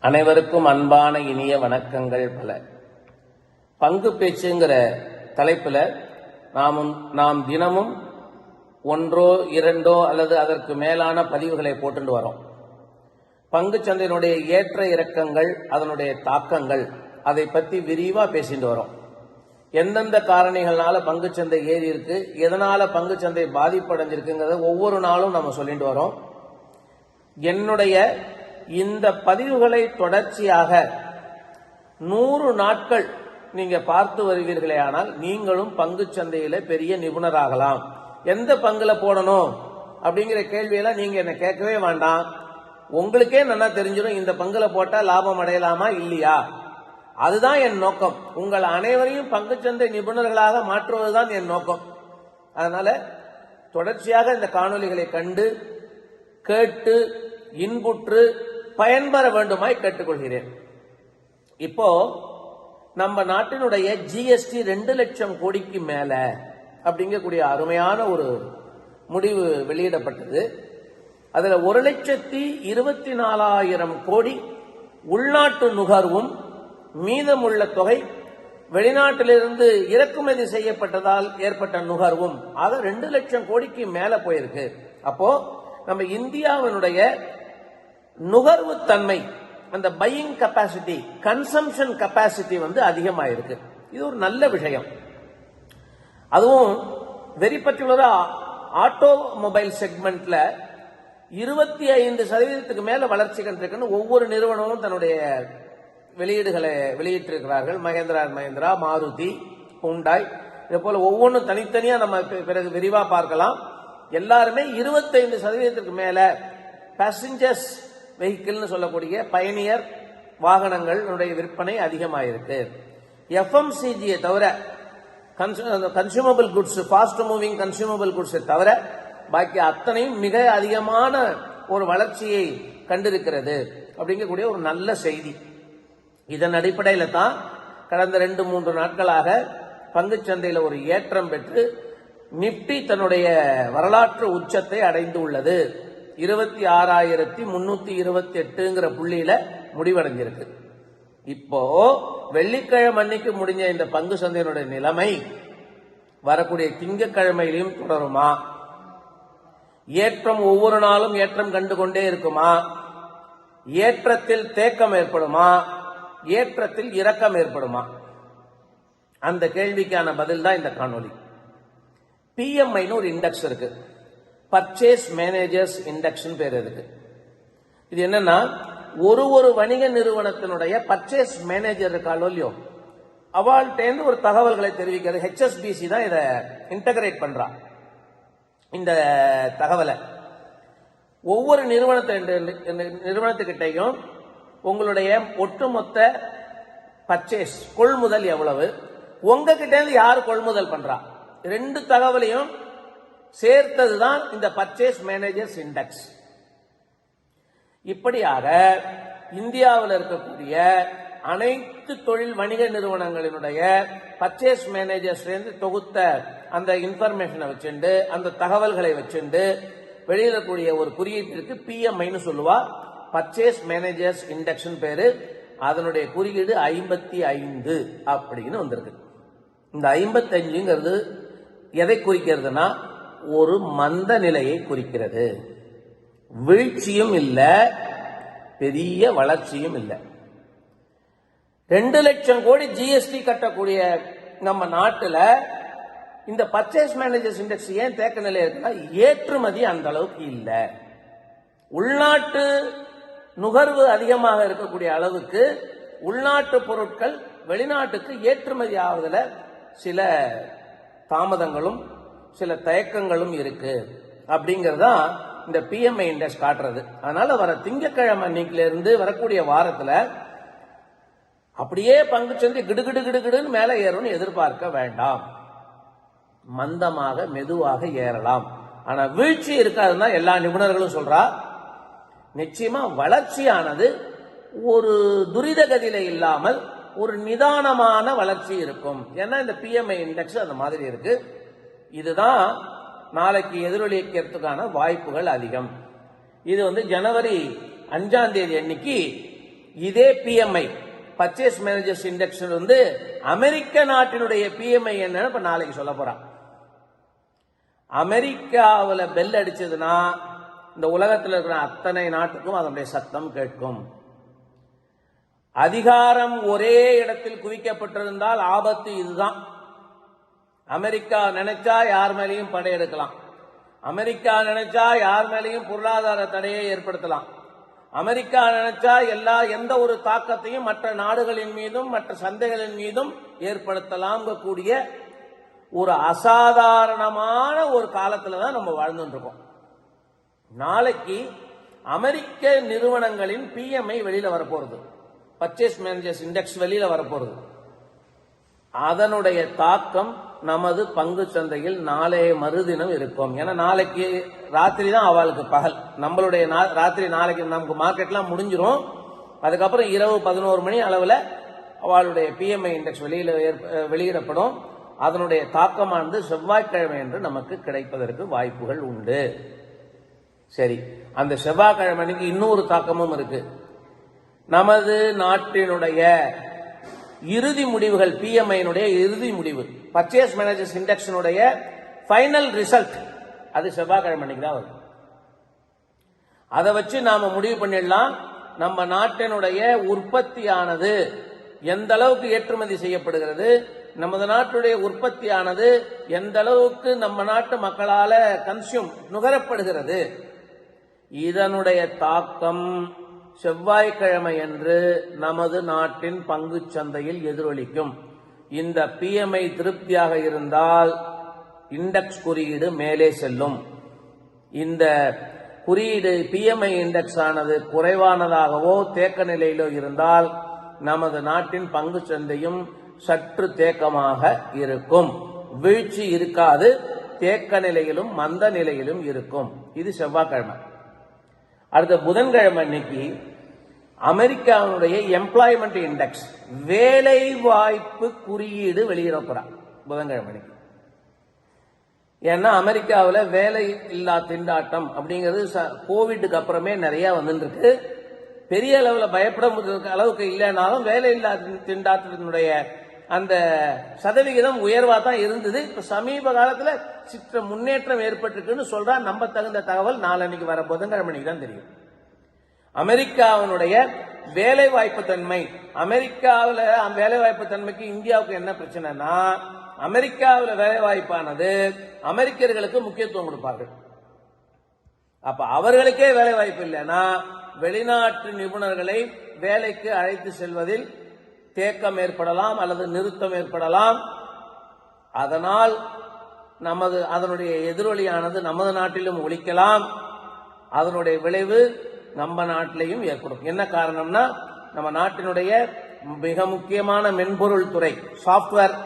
அனைவருக்கும் அன்பான இனிய வணக்கங்கள் பல. பங்கு பேச்சுங்கிற தலைப்பில் நாம் தினமும் ஒன்றோ இரண்டோ அல்லது அதற்கு மேலான பதிவுகளை போட்டுட்டு வரோம். பங்கு சந்தையினுடைய ஏற்ற இறக்கங்கள், அதனுடைய தாக்கங்கள், அதை பற்றி விரிவாக பேசிட்டு வரோம். எந்தெந்த காரணிகள்னால பங்கு சந்தை ஏறி இருக்கு, எதனால பங்கு சந்தை பாதிப்படைஞ்சிருக்குங்கிறத ஒவ்வொரு நாளும் நம்ம சொல்லிட்டு வரோம். என்னுடைய இந்த பதிவுகளை தொடர்ச்சியாக 100 நாட்கள் நீங்க பார்த்து வருவீர்களே, ஆனால் நீங்களும் பங்கு சந்தையில பெரிய நிபுணராகலாம். எந்த பங்குல போடணும் அப்படிங்கிற கேள்வியெல்லாம் நீங்க என்ன கேட்கவே வேண்டாம். உங்களுக்கே நல்லா தெரிஞ்சிடும் இந்த பங்குல போட்டா லாபம் அடையலாமா இல்லையா. அதுதான் என் நோக்கம். உங்கள் அனைவரையும் பங்குச்சந்தை நிபுணர்களாக மாற்றுவதுதான் என் நோக்கம். அதனால தொடர்ச்சியாக இந்த காணொலிகளை கண்டு கேட்டு இன்புற்று பயன்பெற வேண்டுமாய் கேட்டுக்கொள்கிறேன். இப்போ நம்ம நாட்டினுடைய ஜிஎஸ்டி 2 லட்சம் கோடிக்கு மேல அப்படிங்கக்கூடிய அருமையான ஒரு முடிவு வெளியிடப்பட்டது. அதுல 1,24,000 கோடி உள்நாட்டு நுகர்வும் மீதமுள்ள தொகை வெளிநாட்டிலிருந்து இறக்குமதி செய்யப்பட்டதால் ஏற்பட்ட நுகர்வும், ஆக 2 லட்சம் கோடிக்கு மேல போயிருக்கு. அப்போ நம்ம இந்தியாவினுடைய நுகர்வு தன்மை, அந்த பையிங் கெப்பாசிட்டி, கன்சம்ஷன் கெப்பாசிட்டி அதிகமாயிருக்கு. இது ஒரு நல்ல விஷயம். அதுவும் வெரி பர்டிகுலரா ஆட்டோமொபைல் செக்மெண்ட்ல 25% மேல வளர்ச்சி கண்டிருக்குன்னு ஒவ்வொரு நிறுவனமும் தன்னுடைய வெளியீடுகளை வெளியிட்டிருக்கிறார்கள். மகேந்திரா அண்ட் மகேந்திரா, மாருதி, ஹூண்டாய், இதே போல ஒவ்வொன்றும் தனித்தனியா நம்ம பிறகு விரிவா பார்க்கலாம். எல்லாருமே 25% மேல பேசஞ்சர்ஸ் வெஹிக்கிள்னு சொல்லக்கூடிய பயணியர் வாகனங்களுடைய விற்பனை அதிகமாயிருக்கு. எஃப்எம்சிஜியை தவிர, consumable goods, fast moving consumable குட்ஸை தவிர பாக்கி அத்தனையும் மிக அதிகமான ஒரு வளர்ச்சியை கண்டிருக்கிறது அப்படிங்கக்கூடிய ஒரு நல்ல செய்தி. இதன் அடிப்படையில் தான் கடந்த 2-3 நாட்களாக பங்குச்சந்தையில் ஒரு ஏற்றம் பெற்று நிப்டி தன்னுடைய வரலாற்று உச்சத்தை அடைந்து உள்ளது. 26,328 புள்ளியில முடிவடைஞ்சிருக்கு. இப்போ வெள்ளிக்கிழமை அன்னைக்கு முடிஞ்ச இந்த பங்கு சந்தையினுடைய நிலைமை வரக்கூடிய திங்கட்கிழமையிலும் தொடருமா? ஏற்றம் ஒவ்வொரு நாளும் ஏற்றம் கண்டு கொண்டே இருக்குமா? ஏற்றத்தில் தேக்கம் ஏற்படுமா? ஏற்றத்தில் இரக்கம் ஏற்படுமா? அந்த கேள்விக்கான பதில் தான் இந்த காணொலி. பிஎம்ஐன்னு ஒரு இண்டெக்ஸ் இருக்கு, பர்ச்சேஸ் மேனேஜர்ஸ் இண்டெக்ஸ் பேர் இருக்கு. இது என்னன்னா, ஒரு வணிக நிறுவனத்தினுடைய பர்ச்சேஸ் மேனேஜர் இருக்காளோ இல்லையோ, அவள்கிட்ட ஒரு தகவல்களை தெரிவிக்கிறது. ஹெச்எஸ்பிசி தான் இதை இன்டகிரேட் பண்றா. இந்த தகவலை ஒவ்வொரு நிறுவனத்துக்கிட்டையும் உங்களுடைய ஒட்டுமொத்த பர்ச்சேஸ் கொள்முதல் எவ்வளவு, உங்ககிட்ட இருந்து யாரு கொள்முதல் பண்றா, 2 தகவலையும் சேர்த்ததுதான் இந்த பர்ச்சேஸ் மேனேஜர்ஸ் இண்டெக்ஸ். இப்படியாக இந்தியாவில் இருக்கக்கூடிய அனைத்து தொழில் வணிக நிறுவனங்களினுடைய பர்ச்சேஸ் மேனேஜர்ஸ் தொகுத்த அந்த இன்ஃபர்மேஷனை வச்சுண்டு, அந்த தகவல்களை வச்சுண்டு வெளியிடக்கூடிய ஒரு குறியீட்டிற்கு பிஎம்ஐன்னு சொல்லுவா. பர்ச்சேஸ் மேனேஜர்ஸ் இண்டெக்ஸ் பேரு. அதனுடைய குறியீடு 55 அப்படின்னு வந்திருக்கு. இந்த 55ங்கிறது எதை குறிக்கிறதுனா, ஒரு மந்த நிலையை குறிக்கிறது. வீழ்ச்சியும் இல்ல, பெரிய வளர்ச்சியும் இல்லை. 2 லட்சம் கோடி ஜிஎஸ்டி கட்டக்கூடிய நம்ம நாட்டில் இந்த பர்ச்சேஸ் மேனேஜர்ஸ் இண்டெக்ஸ் ஏன் தேக்க நிலை இருக்குன்னா, ஏற்றுமதி அந்த அளவுக்கு இல்லை. உள்நாட்டு நுகர்வு அதிகமாக இருக்கக்கூடிய அளவுக்கு உள்நாட்டு பொருட்கள் வெளிநாட்டுக்கு ஏற்றுமதி ஆவதில் சில தாமதங்களும் சில தயக்கங்களும் இருக்கு அப்படிங்கறதா இந்த பிஎம்ஐ இண்டெக்ஸ் காட்டுறது. அதனால வர திங்கட்கிழமை அன்னைக்குல இருந்து வரக்கூடிய வாரத்துல அப்படியே பங்குச்சந்தை கிடுகிடுன்னு மேல ஏறும்னு எதிர்பார்க்க வேண்டாம். மந்தமாக மெதுவாக ஏறலாம். ஆனா வீழ்ச்சி இருக்காதுன்னா எல்லா நிபுணர்களும் சொல்றா. நிச்சயமா வளர்ச்சியானது ஒரு துரித கதியில இல்லாமல் ஒரு நிதானமான வளர்ச்சி இருக்கும். ஏன்னா இந்த பிஎம்ஐ இண்டெக்ஸ் அந்த மாதிரி இருக்கு. இதுதான் நாளைக்கு எதிரொலிக்கிறதுக்கான வாய்ப்புகள் அதிகம். இது ஜனவரி 5ஆம் தேதி அன்னைக்கு இதே பிஎம்ஐ பர்ச்சேஸ் மேனேஜர்ஸ் இண்டெக்ஸ் வந்து அமெரிக்க நாட்டினுடைய பிஎம்ஐ என்னன்னு இப்ப நாளைக்கு சொல்ல போறான். அமெரிக்காவில் பெல் அடிச்சதுன்னா இந்த உலகத்தில் இருக்கிற அத்தனை நாட்டுக்கும் அதனுடைய சத்தம் கேட்கும். அதிகாரம் ஒரே இடத்தில் குவிக்கப்பட்டிருந்தால் ஆபத்து இதுதான். அமெரிக்கா நினைச்சா யார் மேலேயும் படையெடுக்கலாம். அமெரிக்கா நினைச்சா யார் மேலேயும் பொருளாதார தடையை ஏற்படுத்தலாம். அமெரிக்கா நினைச்சா எந்த ஒரு தாக்கத்தையும் மற்ற நாடுகளின் மீதும் மற்ற சந்தைகளின் மீதும் ஏற்படுத்தலாம் கூடிய ஒரு அசாதாரணமான ஒரு காலத்துல தான் நம்ம வாழ்ந்துட்டு இருக்கோம். நாளைக்கு அமெரிக்க நிறுவனங்களின் பிஎம்ஐ வெளியில வரப்போறது, பர்ச்சேஸ் மேனேஜர்ஸ் இண்டெக்ஸ் வெளியில வரப்போறது. அதனுடைய தாக்கம் நமது பங்கு சந்தையில் நாளைய மறுதினம் இருக்கும். ஏன்னா நாளைக்கு ராத்திரி தான் அவளுக்கு பகல், நம்மளுடைய ராத்திரி நாளைக்கு நமக்கு மார்க்கெட்லாம் முடிஞ்சிரும். அதுக்கப்புறம் இரவு 11 மணி அளவில் அவளுடைய பிஎம்ஐ இண்டெக்ஸ் வெளியிடப்படும். அதனுடைய தாக்கமானது செவ்வாய்க்கிழமை என்று நமக்கு கிடைப்பதற்கு வாய்ப்புகள் உண்டு. சரி, அந்த செவ்வாய்க்கிழமைக்கு இன்னொரு தாக்கமும் இருக்கு. நமது நாட்டினுடைய இறுதி முடிவுகள், பிஎம்ஐனுடைய இறுதி முடிவு, பர்ச்சேஸ் மேனேஜர்ஸ் இண்டெக்ஸினுடைய ஃபைனல் ரிசல்ட், அது செவ்வாய்க்கிழமை தான் வரும். அதை வச்சு நாம முடிவு பண்ணிடலாம் நம்ம நாட்டினுடைய உற்பத்தியானது எந்த அளவுக்கு ஏற்றுமதி செய்யப்படுகிறது, நமது நாட்டுடைய உற்பத்தியானது எந்த அளவுக்கு நம்ம நாட்டு மக்களால நுகரப்படுகிறது. இதனுடைய தாக்கம் செவ்வாய்க்கிழமை என்று நமது நாட்டின் பங்கு சந்தையில் எதிரொலிக்கும். இந்த பிஎம்ஐ திருப்தியாக இருந்தால் இண்டெக்ஸ் குறியீடு மேலே செல்லும். இந்த குறியீடு பிஎம்ஐ இண்டெக்ஸ் ஆனது குறைவானதாகவோ தேக்க நிலையிலோ இருந்தால் நமது நாட்டின் பங்கு சந்தையும் சற்று தேக்கமாக இருக்கும். வீழ்ச்சி இருக்காது, தேக்க நிலையிலும் மந்த நிலையிலும் இருக்கும். இது செவ்வாய்க்கிழமை. அடுத்த புதன்கிழமை அன்னைக்கு அமெரிக்காவுடைய எம்ப்ளாய்மெண்ட் இண்டெக்ஸ், வேலை வாய்ப்பு குறியீடு வெளியிடப்போறான் புதன்கிழமை அன்னைக்கு. ஏன்னா அமெரிக்காவில் வேலை இல்லா திண்டாட்டம் அப்படிங்கிறது கோவிட்டுக்கு அப்புறமே நிறைய வந்துட்டு இருக்கு. பெரிய அளவில் பயப்பட அளவுக்கு இல்லைனாலும் வேலை இல்லா திண்டாட்டத்தினுடைய அந்த சதவிகிதம் உயர்வா தான் இருந்தது. இப்ப சமீப காலத்துல சிற்ற முன்னேற்றம் ஏற்பட்டிருக்குன்னு சொல்றா. நம்ப தகுந்த தகவல் நாளன்னைக்கு வர புதன்கிழமை தான் தெரியும். அமெரிக்காவினுடைய வேலை வாய்ப்பு தன்மை, அமெரிக்காவில் வேலை வாய்ப்பு தன்மைக்கு இந்தியாவுக்கு என்ன பிரச்சனைனா, அமெரிக்காவில் வேலை வாய்ப்பானது அமெரிக்கர்களுக்கு முக்கியத்துவம் கொடுப்பார்கள். அப்ப அவர்களுக்கே வேலை வாய்ப்பு இல்லைன்னா வெளிநாட்டு நிபுணர்களை வேலைக்கு அழைத்து செல்வதில் தேக்கம் ஏற்படலாம் அல்லது நிறுத்தம் ஏற்படலாம். அதனால் அதனுடைய எதிரொலியானது நமது நாட்டிலும் ஒலிக்கலாம். அதனுடைய விளைவு நம்ம நாட்டிலையும் ஏற்படும். என்ன காரணம்னா, நம்ம நாட்டினுடைய மிக முக்கியமான மென்பொருள் துறை, சாப்ட்வேர்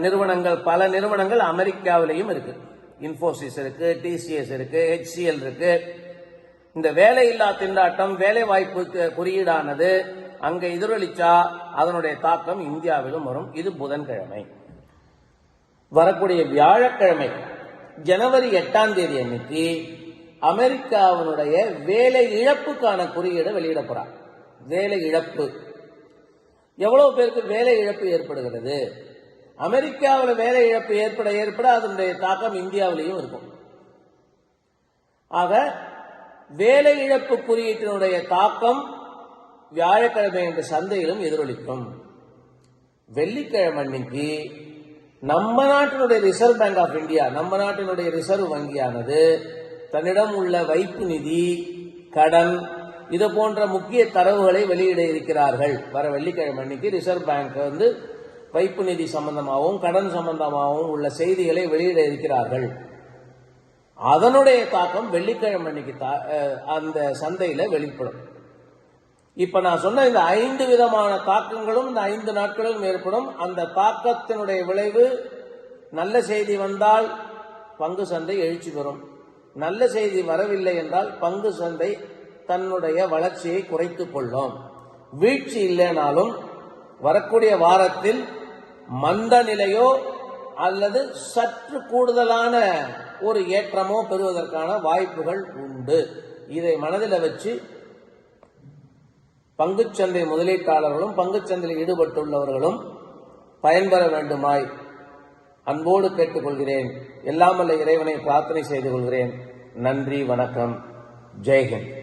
நிறுவனங்கள், பல நிறுவனங்கள் அமெரிக்காவிலையும் இருக்கு. இன்போசிஸ் இருக்கு, டிசிஎஸ் இருக்கு, HCL இருக்கு. இந்த வேலையில்லா திண்டாட்டம், வேலை வாய்ப்பு குறியீடானது அங்க எதிரொலிச்சா அதனுடைய தாக்கம் இந்தியாவிலும் வரும். இது புதன்கிழமை. வரக்கூடிய வியாழக்கிழமை ஜனவரி 8ஆம் தேதி அன்னைக்கு அமெரிக்காவினுடைய வேலை இழப்புக்கான குறியீடு வெளியிட போறார். வேலை இழப்பு, எவ்வளவு பேருக்கு வேலை இழப்பு ஏற்படுகிறது, அமெரிக்காவில் வேலை இழப்பு ஏற்பட அதனுடைய தாக்கம் இந்தியாவிலையும் இருக்கும். ஆக வேலை இழப்பு குறியீட்டினுடைய தாக்கம் வியாழக்கிழமை என்ற சந்தையிலும் எதிரொலிக்கும். வெள்ளிக்கிழமை அன்னைக்கு நம்ம நாட்டினுடைய ரிசர்வ் பேங்க் ஆஃப் இந்தியா, நம்ம நாட்டினுடைய ரிசர்வ் வங்கியானது தன்னிடம் உள்ள வைப்பு நிதி, கடன், இது போன்ற முக்கிய தரவுகளை வெளியிட இருக்கிறார்கள். வர வெள்ளிக்கிழமை அன்னைக்கு ரிசர்வ் பேங்க் வைப்பு நிதி சம்பந்தமாகவும் கடன் சம்பந்தமாகவும் உள்ள செய்திகளை வெளியிட இருக்கிறார்கள். அதனுடைய தாக்கம் வெள்ளிக்கிழமை அன்னைக்கு அந்த சந்தையில வெளிப்படும். இப்ப நான் சொன்ன இந்த 5 விதமான தாக்கங்களும் இந்த 5 நாட்களிலும் ஏற்படும். அந்த தாக்கத்தினுடைய விளைவு, நல்ல செய்தி வந்தால் பங்கு சந்தை எழுச்சி பெறும். நல்ல செய்தி வரவில்லை என்றால் பங்கு சந்தை தன்னுடைய வளர்ச்சியை குறைத்துக் கொள்ளும். வீழ்ச்சி இல்லைனாலும் வரக்கூடிய வாரத்தில் மந்த நிலையோ அல்லது சற்று கூடுதலான ஒரு ஏற்றமோ பெறுவதற்கான வாய்ப்புகள் உண்டு. இதை மனதில் வச்சு பங்குச்சந்தை முதலீட்டாளர்களும் பங்குச்சந்தையில் ஈடுபட்டுள்ளவர்களும் பயன்பெற வேண்டுமாய் அன்போடு கேட்டுக்கொள்கிறேன். எல்லாம் வல்ல இறைவனை பிரார்த்தனை செய்து கொள்கிறேன். நன்றி, வணக்கம், ஜெய்ஹிந்த்.